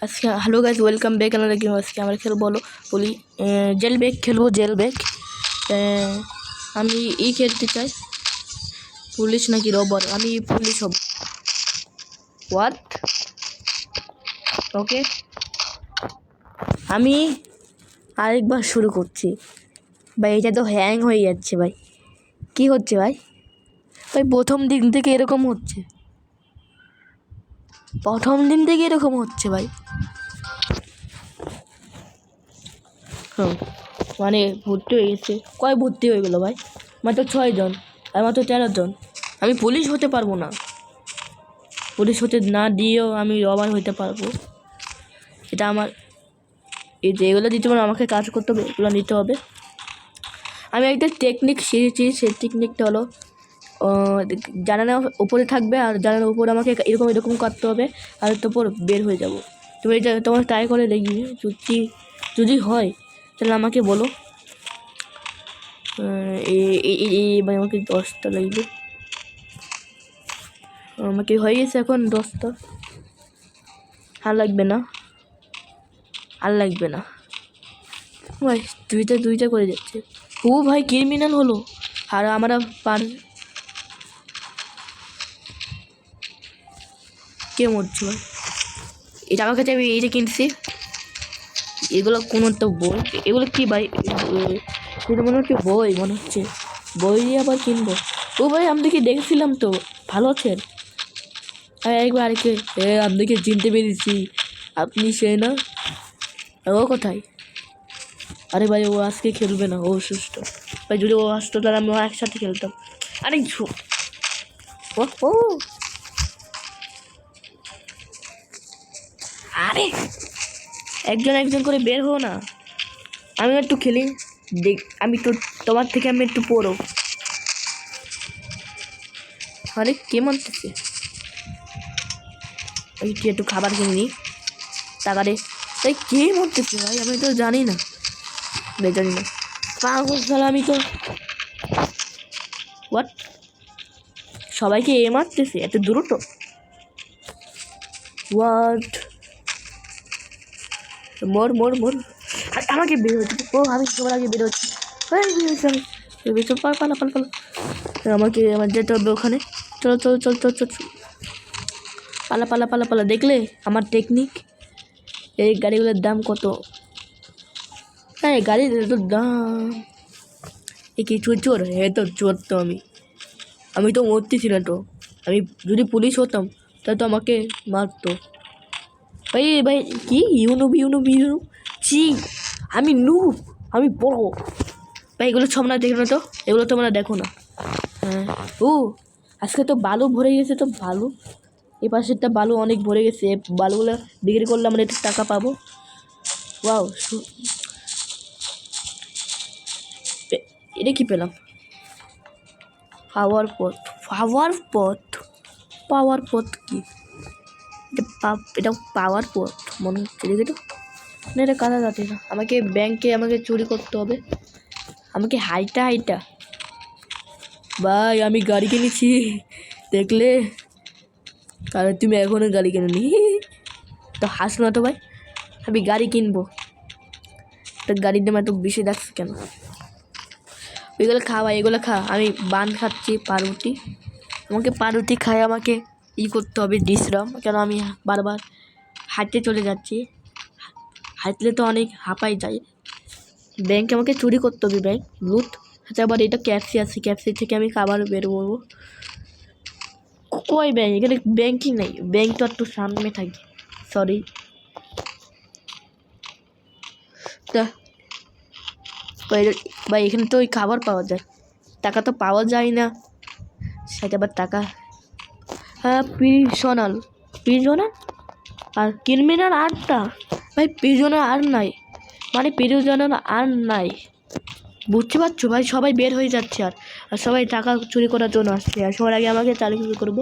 আজকে hello guys, welcome back another game. আজকে আমরা খেলবো বলো বলি জেল ব্রেক খেলবো। জেল ব্রেক আমি খেলতে চাই। পুলিশ নাকি রবার? আমি পুলিশ হব। হোয়াট? ওকে, আমি আরেকবার শুরু করছি ভাই। এটা তো হ্যাং হয়ে যাচ্ছে ভাই। কি হচ্ছে ভাই? ভাই প্রথম দিন থেকে এরকম হচ্ছে, ভাই। মানে ভর্তি হয়ে গেছে। কয় ভর্তি হয়ে গেলো ভাই? মাত্র 6 জন আর মাত্র 13 জন। আমি পুলিশ হতে পারবো না। পুলিশ হতে না দিয়েও আমি রবার হতে পারবো। এটা আমার এই যে এগুলো দিতে পারবো, আমাকে কাজ করতে হবে, এগুলো নিতে হবে। আমি একটা টেকনিক শিখেছি। সেই টেকনিকটা হলো জানালার উপরে থাকবে, আর জানালার উপরে আমাকে এরকম এরকম করতে হবে, আর তারপর বের হয়ে যাব। তুমি এটা তোমার ট্রাই করে দেখবি, যদি হয় তাহলে আমাকে বলো। ভাই আমাকে 10টা লাগবে। আমাকে হয়ে গেছে এখন 10টা। আর লাগবে না, ভাই। দুইটা করে যাচ্ছে। ও ভাই ক্রিমিনাল হলো, আর আমরা কে মরছে ভাই? এটা আমার কাছে, আমি এইটা কিনছি। এগুলো কোনো একটা বই। এগুলো কি ভাই? এটা মনে হচ্ছে বই, বই দিয়ে আবার কিনবো। ও ভাই আপনাকে দেখেছিলাম তো, ভালো আছেন? একবার আরেকে আপনাকে চিনতে পেরেছি, আপনি সে না? ও কোথায়? আরে ভাই ও আজকে খেলবে না, ও সুস্থ ভাই। যদি ও আসতো তাহলে আমরা একসাথে খেলতাম। আরে ও আরে একজন করে বের হো না। আমি একটু খেলি দেখ। আমি তো তোমার থেকে আমি একটু পড়ো। আরে কে মানতেছে? ওই কি একটু খাবার কিনে নি টাকা রে। তাই কে মারতেছে ভাই? আমি তো জানি না পাগল শালা। আমি তো হোয়াট? সবাইকে মারতেছে এত দ্রুত? হোয়াট? মোর আমাকে বের হচ্ছে। ও আমি সবার আগে বের হচ্ছি। পালা আমাকে আমার যেতে হবে ওখানে। চল। পালা। দেখলে আমার টেকনিক? এই গাড়িগুলোর দাম কত? হ্যাঁ, গাড়ির এত দাম। এ কি চোর? হ্যাঁ তো চোর তো আমি তো মরতেছি না তো। আমি যদি পুলিশ হতাম তাহলে তো আমাকে মারতো। ভাই কি ইউনু চি? আমি আমি বড় ভাই। এগুলো সব না দেখো না তো, এগুলো তোমরা দেখো না। হ্যাঁ। ও আজকে তো বালু ভরে গেছে, তো বালু এই পাশেরটা বালু অনেক ভরে গেছে। বালুগুলো বিক্রি করলে আমরা একটু টাকা পাবো। ওয়াও, এটা কি পেলাম? পাওয়ার পথ কি? এটা পাওয়ার পথ মনে হচ্ছে। দেখি তো না, এটা কাদা যাচ্ছে না। আমাকে চুরি করতে হবে। আমাকে হাইটা ভাই। আমি গাড়ি কিনেছি, দেখলে? কারণ তুমি এখনো গাড়ি কেনোনি তো হাস না তো ভাই। আমি গাড়ি কিনবো, তো গাড়ির দাম এত বেশি দেখছি কেন? ওইগুলো খা ভাই, এগুলো খা। আমি বান খাচ্ছি, পাউরুটি। আমাকে পাউরুটি খাই, আমাকে করতে হবে বিশ্রাম, কেন আমি বারবার হাঁটতে চলে যাচ্ছি। হাঁটলে তো অনেক হাঁপাই যায়। ব্যাংকে আমাকে চুরি করতে হবে, ব্যাংক লুট। আচ্ছা, আবার এটা ক্যাপসি থেকে আমি খাবার বের করবো। কই ব্যাংক? এখানে ব্যাংকই নেই। ব্যাংক তো একটু সামনে থাকি। সরি। ভাই এখানে তো ওই খাবার পাওয়া যায়, টাকা তো পাওয়া যায় না। সেটা আবার টাকা। হ্যাঁ, পিজনাল আর ক্রিমিনাল আরটা। ভাই পিজনাল আর নাই, মানে পিজনাল আর নাই। বুঝতে পারছো ভাই? সবাই বের হয়ে যাচ্ছে, আর সবাই টাকা চুরি করার জন্য আসছে, আর সবার আগে আমাকে চালু করবো।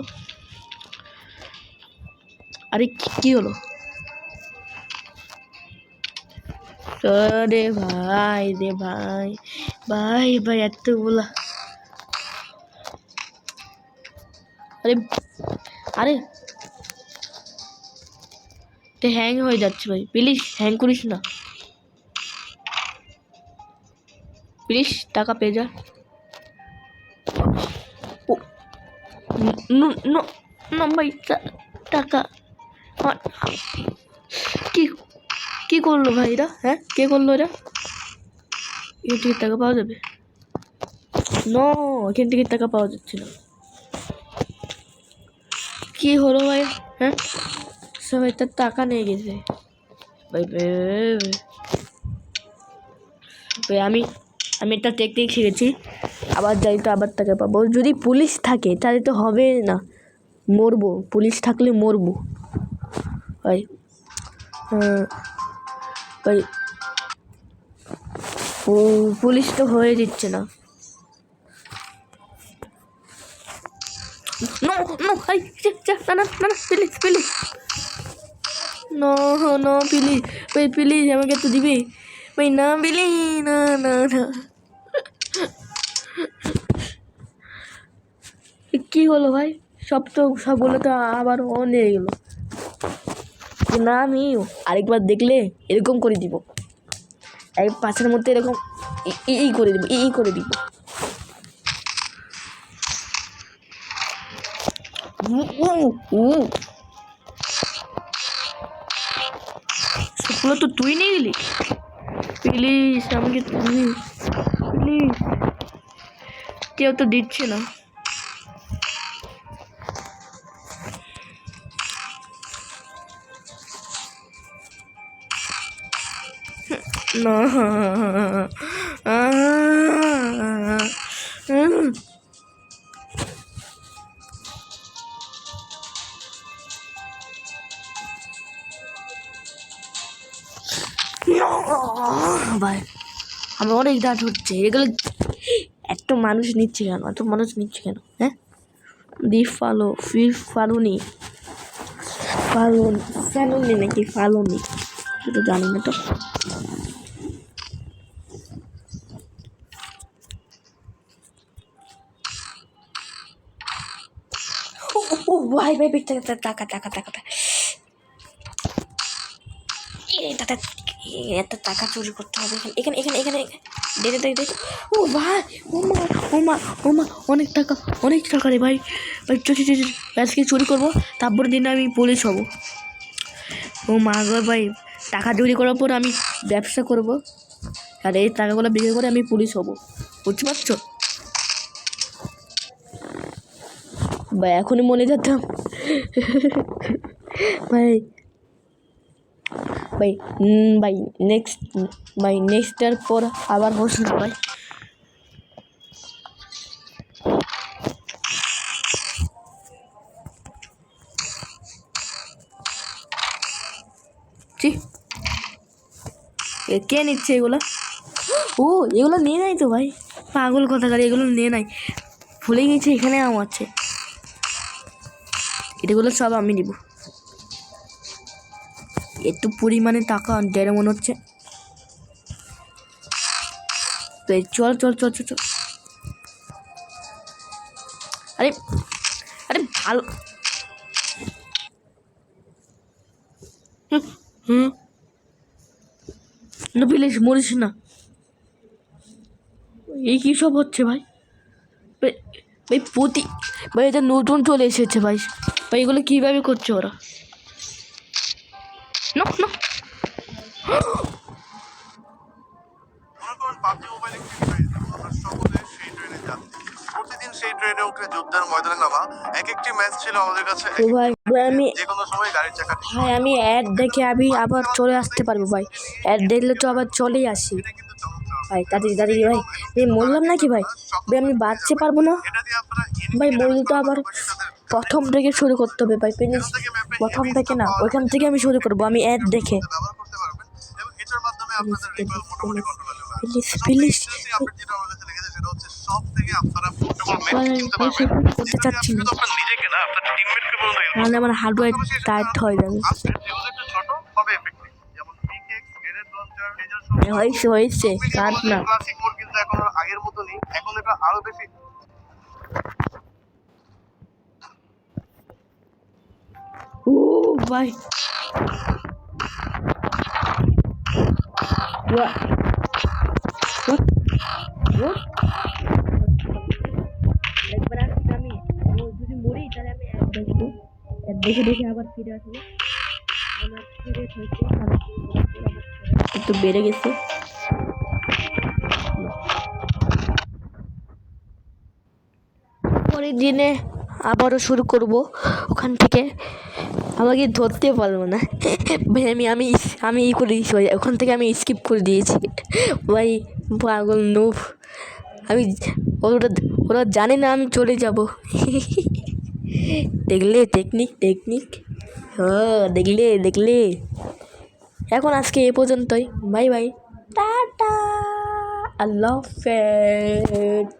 আরে কি হলো? রে ভাই এতগুলা। আরে হ্যাং হয়ে যাচ্ছে ভাই, প্লিজ হ্যাং করিস না, প্লিজ টাকা পেয়ে যা। ও নো নো না ভাই, টাকা কি কি করলো ভাই এরা? হ্যাঁ, কে করলো এরা? এখান থেকে টাকা পাওয়া যাবে? নো, এখান থেকে টাকা পাওয়া যাচ্ছে না। কি হলো ভাই? হ্যাঁ, সবাই তার টাকা নিয়ে গেছে ভাই। ভাই আমি একটা টেকনিক শিখেছি, আবার যাই তো আবার টাকা পাবো। যদি পুলিশ থাকে তাহলে তো হবে না, মরবো। পুলিশ থাকলে মরবো ভাই। ভাই পুলিশ তো হয়ে দিচ্ছে না। নো নো ভাই, না না না, please please, no no please ভাই, প্লিজ আমাকে তো দিবি ভাই, না প্লিজ, না না না। কি হলো ভাই? সবগুলো তো আবার অন হয়ে গেলো। না, আমি আরেকবার দেখলে এরকম করে দিব, এক পাশের মধ্যে এরকম এই করে দিব, এই করে দিব। সবগুলো তো তুই নিয়ে গেলি, প্লিজ আমাকে প্লিজ, কেউ তো দিচ্ছে না। না ভাই, আমার অনেক দাঁত হচ্ছে এগুলো। এত মানুষ নিচ্ছে কেন? হ্যাঁ, ফালুনি নাকি ফালুনি, সেটা জানি না তো। ও ভাই ভাই, টাকা টাকা টাকা, এত টাকা চুরি করতে হবে এখানে এখানে এখানে দেখে। ও ভাই, ও মা, অনেক টাকা রে ভাই। আজকে চুরি করবো, তারপর দিন আমি পুলিশ হব। ও মা গো ভাই, টাকা চুরি করার পর আমি ব্যবসা করব, আর এই টাকাগুলো বিক্রি করে আমি পুলিশ হব, বুঝতে পারছো ভাই? এখনই মনে যেতাম ভাই। ভাই নেক্সটের পর আবার বসুন ভাই। কে নিচ্ছে এগুলো? ও, এগুলো নিয়ে নাই তো ভাই, পাগল কথাকার, এগুলো নিয়ে নাই, ভুলে গেছি এখানে আম আছে। এগুলো সব আমি নিব। এত পরিমাণে টাকা দেড় মনে হচ্ছে। চল চল চল চল চল। আরে আরে ভালো, না প্লিজ মরিস না। এই কী সব হচ্ছে ভাই? ভাই ভাই এটা নতুন চলে এসেছে ভাই। ভাই এগুলো কীভাবে করছে ওরা? না না, প্রতিদিন সেই ট্রেনে উঠে যুদ্ধের ময়দানে নামা, এক একটি ম্যাচ ছিল আমাদের কাছে তো ভাই আমি যে কোনো সময় গাড়ির চাকা ভাই আমি অ্যাড দেখে আমি আবার চলে আসতে পারবো ভাই, অ্যাড দেখলে তো আবার চলেই আসি ভাই। তাড়াতাড়ি ভাই, এই মরলাম নাকি ভাই? ভাই আমি বাঁচতে পারবো না ভাই, মরলে তো আবার প্রথম থেকে শুরু করতে হবে ভাই, প্লিজ প্রথম থেকে না, ওইখান থেকে আমি শুরু করবো, আমি অ্যাড দেখে। প্লিজ করতে চাচ্ছি না, নাহলে আমার হার্ডওয়্যার টাইট হয়ে যাবে। হয়েছে কাট না। আগের মতো নেই, এখন এটা আরো বেশি। ও ভাই What? What? What? একবার আসছি আমি যদি মরি তাহলে আমি এক দেখবো, এক দেখে দেখে আবার ফিরে আসবো। আমার ফিরে হয়েছে একটু বেড়ে গেছে। পরের দিনে আবারও শুরু করব ওখান থেকে। আমাকে ধরতে পারবো না ভাই। আমি ই করে দিয়েছি ভাই, ওখান থেকে আমি স্কিপ করে দিয়েছি ভাই। পাগল নুব আমি। ওরা ওরা জানে না আমি চলে যাব। দেখলে টেকনিক টেকনিক, হ্যাঁ দেখলে দেখলে। এখন আজকে এ পর্যন্তই, বাই বাই, টাটা, আল্লাহ হাফেজ।